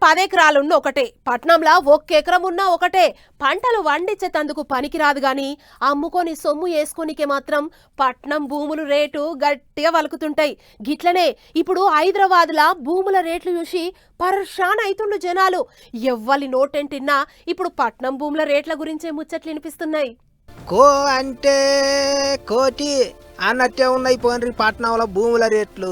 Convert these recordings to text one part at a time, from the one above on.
10 ఎకరాలున్న ఒకటే, పట్నంలా 1 ఎకరం ఉన్నా ఒకటే. పంటలు వండించేతందుకు పనికిరాదు గాని అమ్ముకొని సొమ్ము వేసుకొనికే మాత్రం పట్నం భూములు రేటు గట్టిగా వలుకుతుంటాయి. గిట్లనే ఇప్పుడు హైదరాబాద్లా భూముల రేట్లు చూసి పరేషాన్ అయితుండు జనాలు. ఎవ్వలి నోటెంటిన్నా ఇప్పుడు పట్నం భూముల రేట్ల గురించే ముచ్చట్లు వినిపిస్తున్నాయి. కో అంటే కోటి అన్నట్టే ఉన్నాయి పోన్రి పట్నంలో భూముల రేట్లు.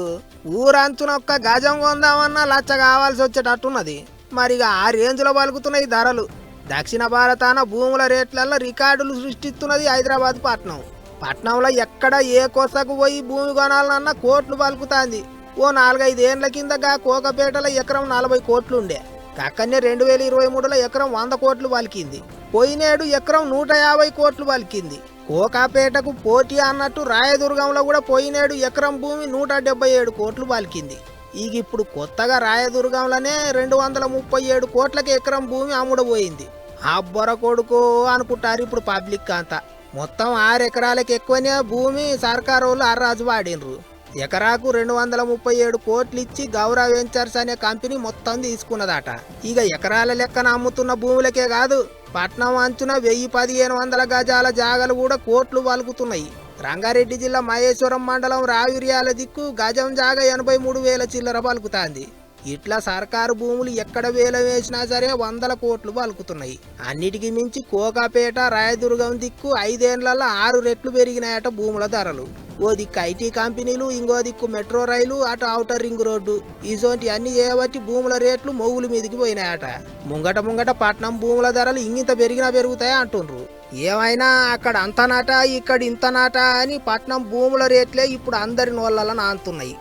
ఊరంచున ఒక్క గజం కొందామన్నా లచ్చ కావాల్సి వచ్చేటట్టున్నది. మరిగా ఆ రేంజ్లో పలుకుతున్నాయి ధరలు. దక్షిణ భారతాన భూముల రేట్లలో రికార్డులు సృష్టిస్తున్నది హైదరాబాద్ పట్నం. పట్నంలో ఎక్కడ ఏ కొసకు పోయి భూమి కొనాలన్నా కోట్లు పలుకుతాంది. ఓ 4-5 ఏళ్ల కిందగా కోకపేటలో ఎకరం 40 కోట్లుండే. అక్కడనే 2023లో ఎకరం 100 కోట్లు పలికింది. పోయినేడు ఎకరం 150 కోట్లు పలికింది. కోకాపేటకు పోటీ అన్నట్టు రాయదుర్గంలో కూడా పోయినేడు ఎకరం భూమి 177 కోట్లు పలికింది. ఇప్పుడు కొత్తగా రాయదుర్గంలోనే 237 కోట్లకి ఎకరం భూమి అమ్ముడపోయింది. అబ్బొర కొడుకో అనుకుంటారు ఇప్పుడు పబ్లిక్ అంతా. మొత్తం 6 ఎకరాలకు ఎక్కువనే భూమి సర్కారు వాళ్ళు అర్రాజు వాడినరు. ఎకరాకు 237 కోట్లు ఇచ్చి గౌరవ వెంచర్స్ అనే కంపెనీ మొత్తం తీసుకున్నదట. ఎకరాల లెక్కన అమ్ముతున్న భూములకే కాదు, పట్నం అంచున 1000-1500 గజాల జాగలు కూడా కోట్లు పలుకుతున్నాయి. రంగారెడ్డి జిల్లా మహేశ్వరం మండలం రావిర్యాల దిక్కు గజం జాగ 83,000 చిల్లర పలుకుతాంది. ఇట్లా సర్కారు భూములు ఎక్కడ వేలం వేసినా సరే 100 కోట్లు పలుకుతున్నాయి. అన్నిటికీ మించి కోకాపేట రాయదుర్గం దిక్కు 5 ఏళ్లలో 6 రెట్లు పెరిగినాయట భూముల ధరలు. ఓ దిక్కు ఐటీ కంపెనీలు, ఇంకో దిక్కు మెట్రో రైలు, అటు ఔటర్ రింగ్ రోడ్డు, ఇసోంటి అన్ని చేయబట్టి భూముల రేట్లు మొగుల మీదికి పోయినాయట. ముంగట పట్నం భూముల ధరలు ఇంత పెరిగినా పెరుగుతాయి అంటుండ్రు. ఏమైనా అక్కడ అంతనాట ఇక్కడ ఇంతనాట అని పట్నం భూముల రేట్లే ఇప్పుడు అందరి నోళ్ళ నాంతున్నాయి.